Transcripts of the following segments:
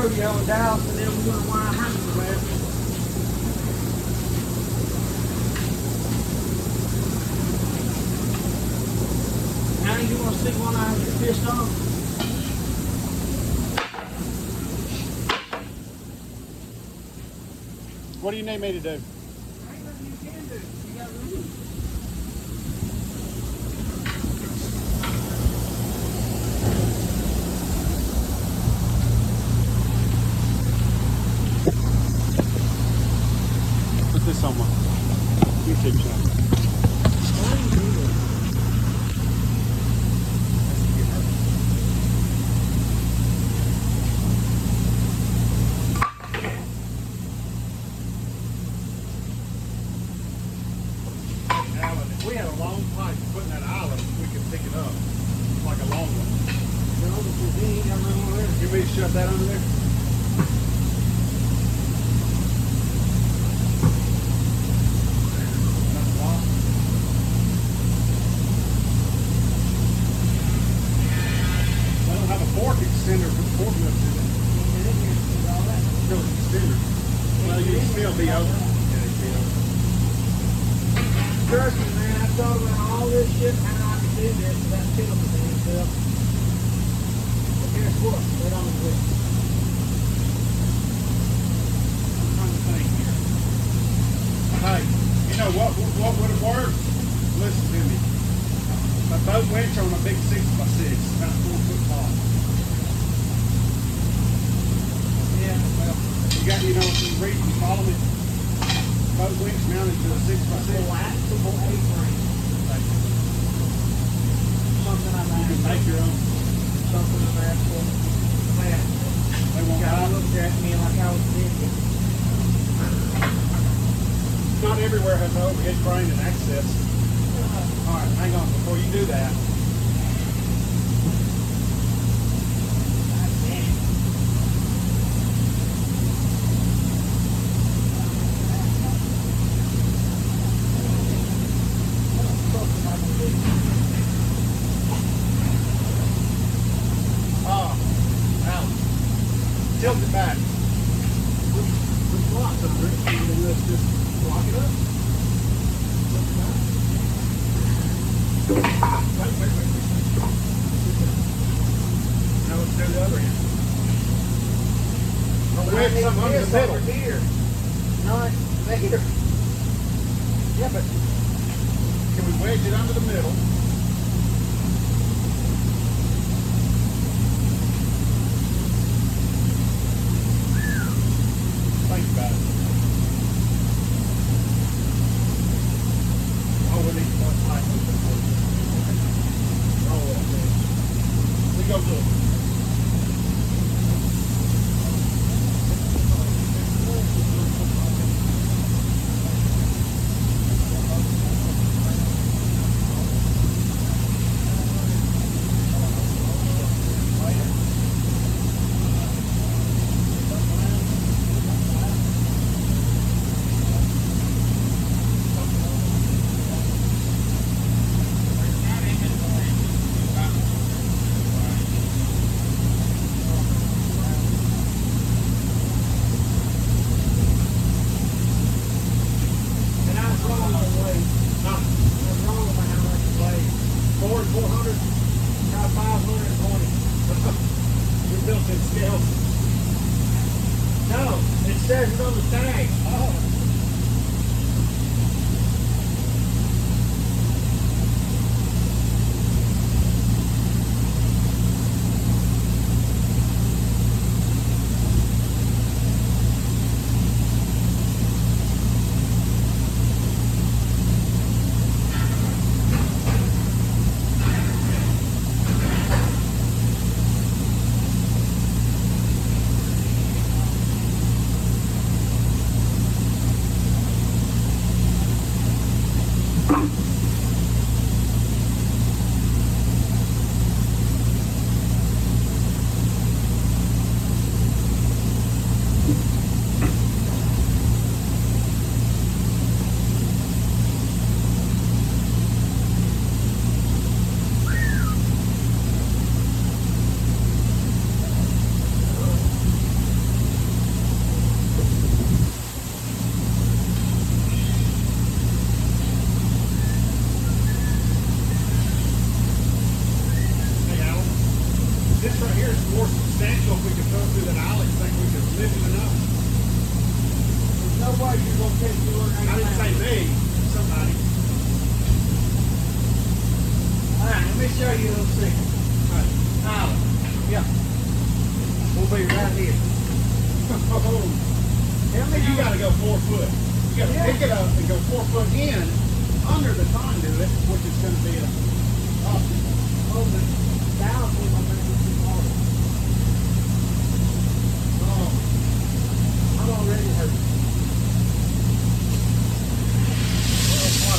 rodeo in Dallas, and then we're going to wind Hamilton with. Now you want to see one I get pissed off? What do you need me to do? Ain't nothing you can do. You got rules. Put this on my YouTube channel. Why do you do that? Alan, if we had a long pipe to put in that island, we could pick it up. Like a long one. No, because he ain't got nothing over there. You want me to shut that under there? They don't have a fork extender for the forklift, do they? No extender. Well, you'd still be open. Yeah, you'd be open. Trust me, man, I thought about all this shit, how I could do this without killing the damn stuff. But guess what? They don't do it. I'm trying to think here. Hey, you know what would have worked? Listen to me. A boat winch on a big 6x6, about 4 foot tall. Yeah, well, You know, some reason to follow me. Boat winch mounted to a 6x6. collapsible A-frame. Something I've You can asked make your own. Something I've asked for. Man, They won't guy buy looked at me like I was an idiot. Not everywhere has an overhead crane and access. All right, hang on before you do that. God damn. Something I can do. Alan, tilt it back. Which block's under it? You gonna just block it up? Wait. Now let's do the other end. Oh, We have something under the middle. over here. No, it's there. Yeah, but Can we wedge it under the middle? Think about it. Oh, we need one pipe. Oh, okay. We go look. and I was wrong on the way. I was wrong about how much it weighed. 400, got 520. We built it still. No, it says it on the tag. Oh. substantial if we could throw through that alley, think we could lift it enough. There's no way you're gonna take 280 I didn't say pounds. me, somebody. Alright, let me show you a little secret. Tyler, Yeah. we'll be right here. Oh, Tell me you how- gotta go 4 foot. You gotta Yeah. pick it up and go 4 foot in under the conduit, which is gonna be a obstacle. Oh, the valve was on there too hard. Oh, I'm already hurt.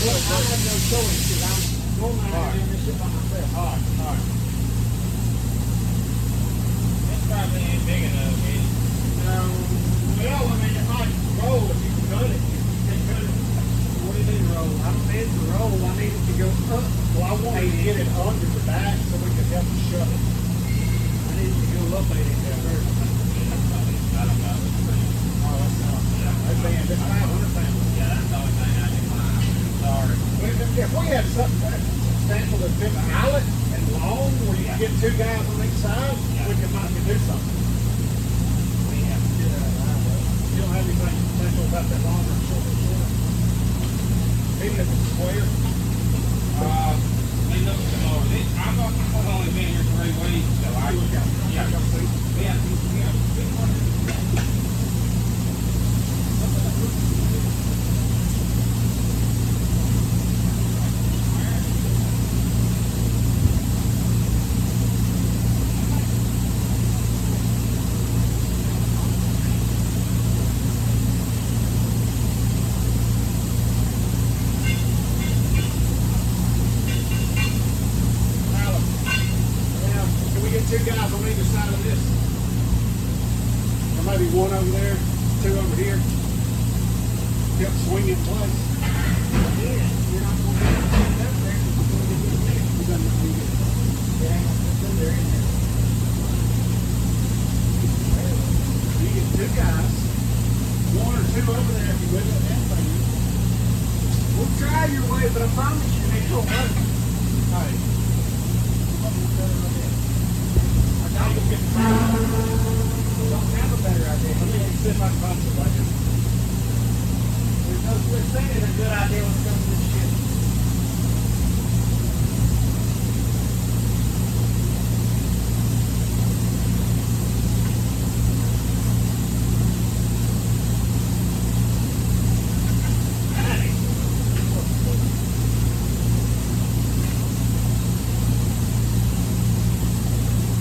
Well, I have no choice because I'm going out here doing this shit by myself. alright. This probably ain't big enough, is it? Well, I mean, it might roll if you can cut it. If you can cut it. What do you mean roll? I don't need to roll. I need it to go up. Well, I wanted to get it under the back so we could help you shove it. I need it to go up 8 inches first. I don't know. It's pretty. Oh, that's not. That's bad. That's 500 pounds. Yeah, that's the only thing I didn't mind. Sorry. If we had something that substantial that fit the mallet and long, where you could get 2 guys on each side, we could might could do something. We have to do that. You don't have anything substantial about that longer and shorter. Even if it's square. We look similar. I've only been here 3 weeks, so I. Yeah. Alan, can we get 2 guys on either side of this? Or maybe 1 over there, 2 over here. Help swing in place. Yeah, you're not going to get it up there because you're going to get it. We done it. We get it. It ain't going to fit there in there. You get 2 guys, 1 or 2 over there if you wiggle it that thing. We'll try your way, but I promise you it won't work. Hey, I don't get don't have a better idea. let me see if I can find somebody. There's no such thing as a good idea when it comes to this shit.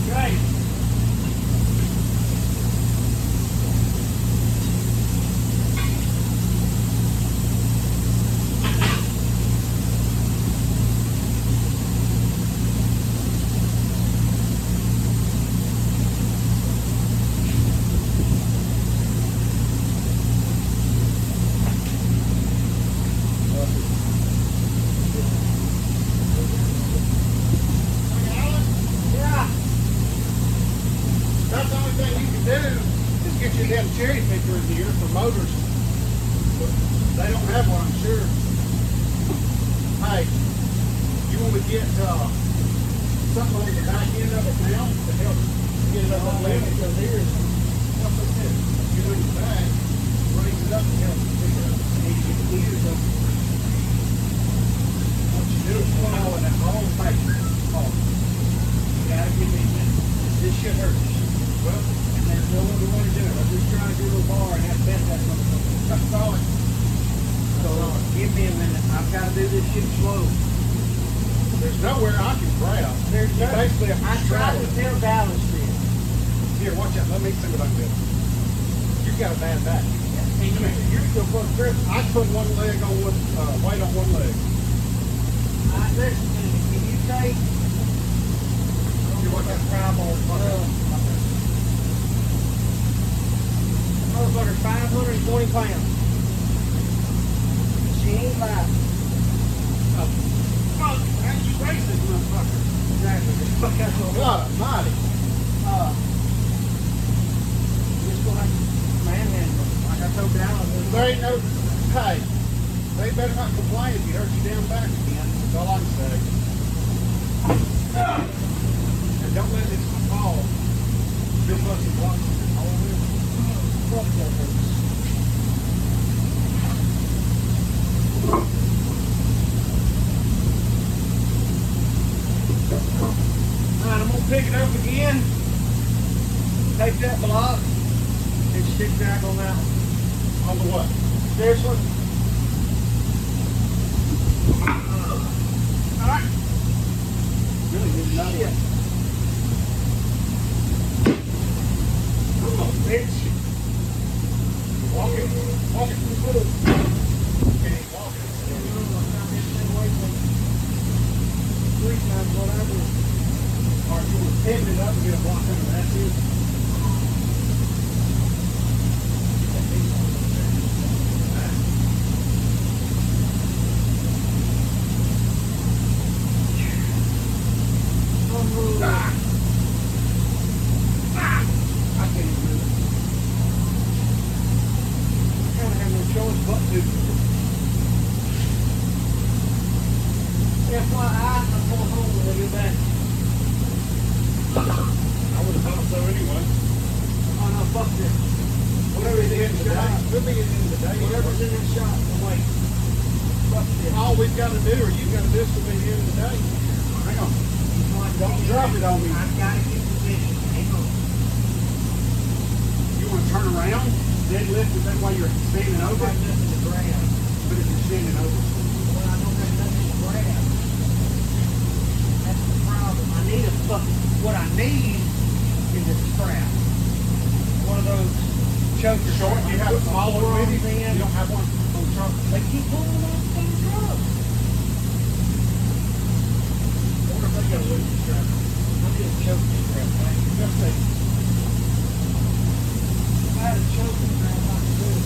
Great. Yeah. That's the only thing you can do is get you them cherry picker in here for motors. But they don't have one, I'm sure. Hey, you want to get something on the back end of it now to help get it up that level? Because here is help us here. You look at the back, raise it up and help you pick it up. And you get the gears up. What you do is follow in that wrong paper. Oh, you gotta give me that. This should hurt. Well, and there's no other way to do it. I'm just trying to do a little bar and have bent that motherfucker. That's all it. So give me a minute. I've got to do this shit slow. There's nowhere I can grab. There's You no, basically have to I tried to straddle it. tell Dallas this. Here, watch out. Let me see what I can do. You've got a bad back. And you're still full of Christmas. I put one leg on one, weight on one leg. Listen to me. Can you take Here, watch out. motherfucker's 520 pounds. She ain't light. Fuck, how you raise this motherfucker? Exactly. Just fuck out the God almighty. Just gonna have to manhandle. Like I told Dallas. There ain't no, hey, they better not complain if you hurt you down back again. That's all I can say. And don't let this fall. This fucking box is all in. Fuck that hurts. Alright, I'm gonna pick it up again. Take that block and stick back on that one. On the what? This one. Alright. Really need another Shit. one. Come on, bitch. Walk it. Walk it. Okay, walk it. Three times what I do. Or you would pivot it up and get a block under that too. I can't even do it. I kind of have no choice but to. FYI, I'm going home when we get back. I would have thought so anyway. Oh no, fuck this. Whatever it is, Could shot. be at the end of the day. Whatever's in this shot, I'm waiting. Fuck this. All we've got to do, or you've got to do, is be the end of the day. Hang on. Don't drop it on me. I've got to get position. Hang on. You want to turn around, deadlift it that way you're standing I've over. got nothing to grab. But if you're standing over, Well, I don't have nothing to grab. That's the problem. I need a fucking, what I need is a strap. One of those choker short, you have a smaller one with you. You in. don't have one on the truck. They keep pulling them off the fucking truck. I wonder if they got a loose strap. I need a choker strap, man. Let's see. If I had a choker strap, I could do it.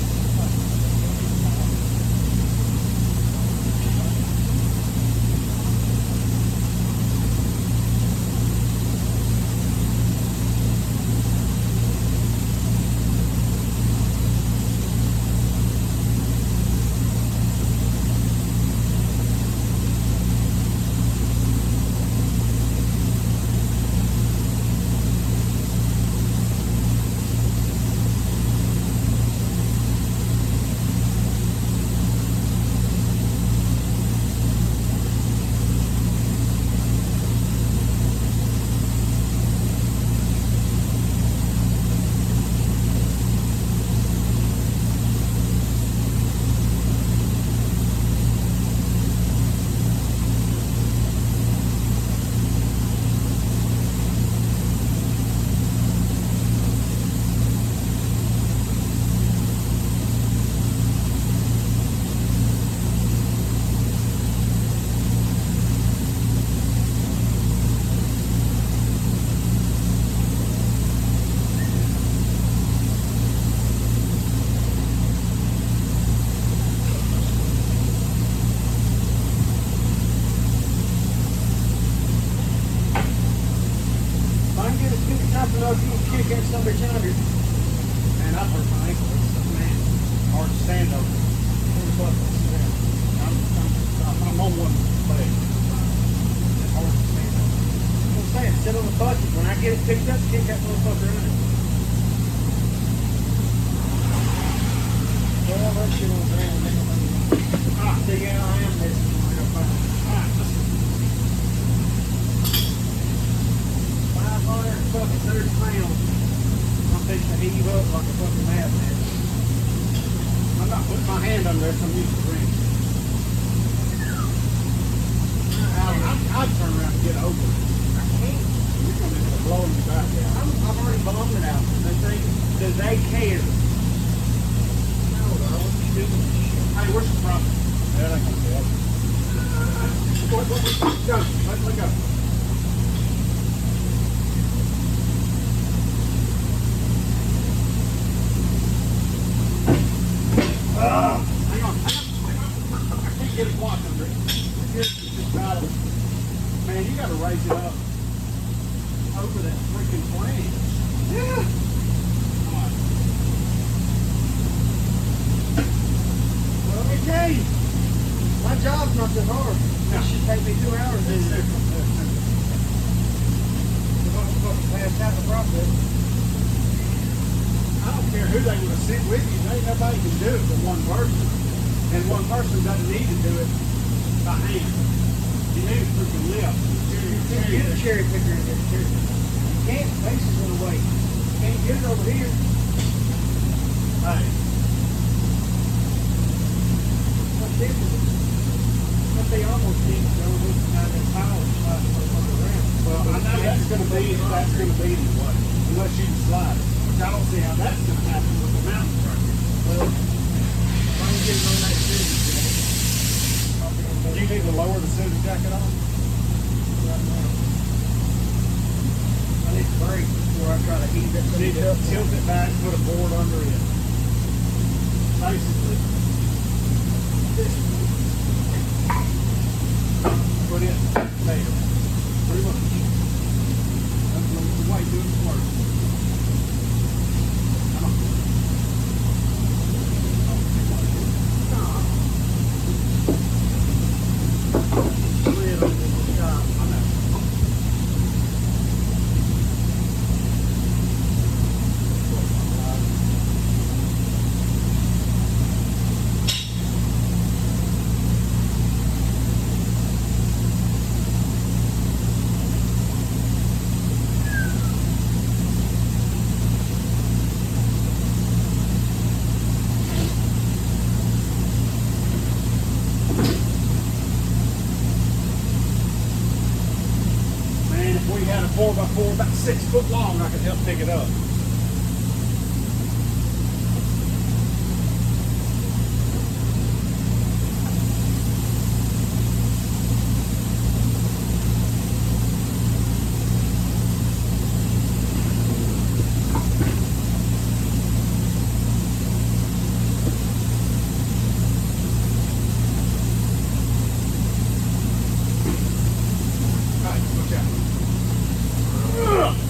Kick that son of a bitch under. Man, I've hurt my ankle. It's, man, hard to stand over. I'm on one leg. It's hard to stand over. I'm saying, sit on the bucket. When I get it picked up, kick that motherfucker under. Well, that shit on the ground. See, yeah, I am missing one. Alright, let's see. 530 pounds. I'm fixing to heave up like a fucking madman. I'm not putting my hand under there, so I'm used to the ring. I'd turn around and get over it. I can't. You're going to end up blowing me back out. I've already bombed it out. They think, do they care? No, what you doing? Hey, where's the problem? That ain't gonna be up. Go. Let go. Hang on. I can't get it blocked under it. Just gotta, man, you gotta raise it up over that freaking plane. Yeah. Come on. Well, let me tell you, my job's not that hard. It should take me 2 hours to do It's this. different. We're going to fucking pass out the process. don't care who they would have sent with you. Ain't nobody can do it but one person. And one person doesn't need to do it by hand. You need a freaking lift. Get a cherry picker in there. Cherry picker. You can't, faces in the way. You can't get it over here. Hey, What difference is it? But they almost need to go with kind of power around. well, I know that's gonna be anyway, unless you slide it. Which I don't see how that's gonna happen with the mountain trucker. Well, why don't you get it on that city? Do you need to lower the scissor jacket on? I need to break before I try to heat that You need thing to up. tilt it back, put a board under it. Basically, put it there. Pretty much. That's the way doing it works. Come on. Lid on the top. I know. Man, if we had a 4x4 about 6 foot long, I could help pick it up. Hey, watch out.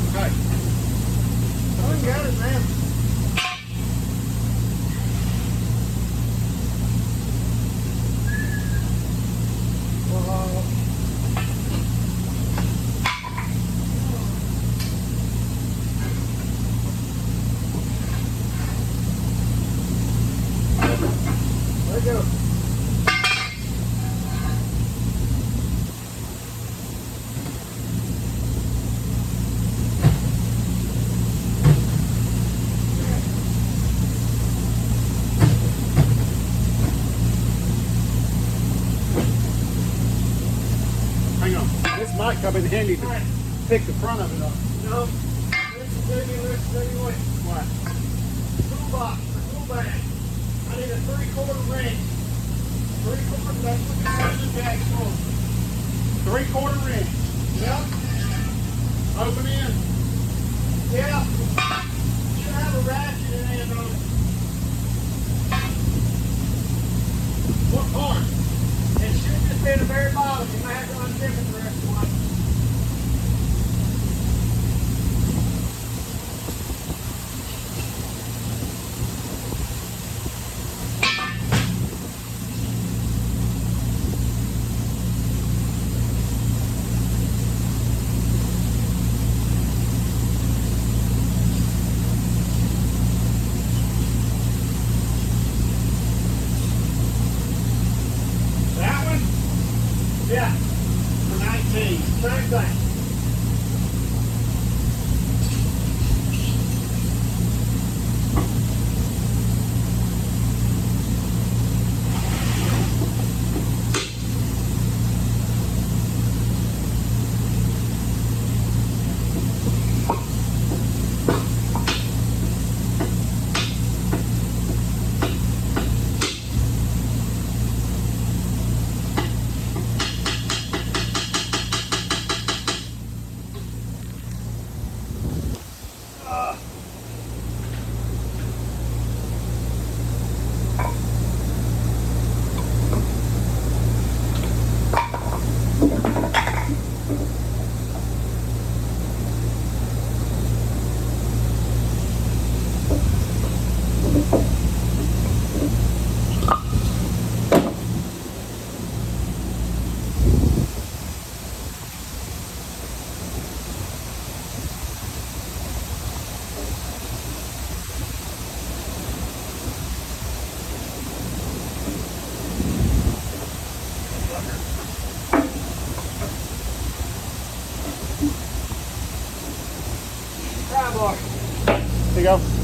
Okay. I ain't got it, man. Let go. Hang on. This might come in handy to pick the front of it up. No. Listen to me what. What? Toolbox, or tool bag. I need a 3/4 wrench. 3/4, that's what the scissor jack's for. 3/4 inch. Yep. Open in. Yeah. Should have a ratchet in there, though. What part? It should just be at the very bottom. You might have to unzip it the rest of the way. That one? Yeah. For 19. Same thing. boy. Here you go.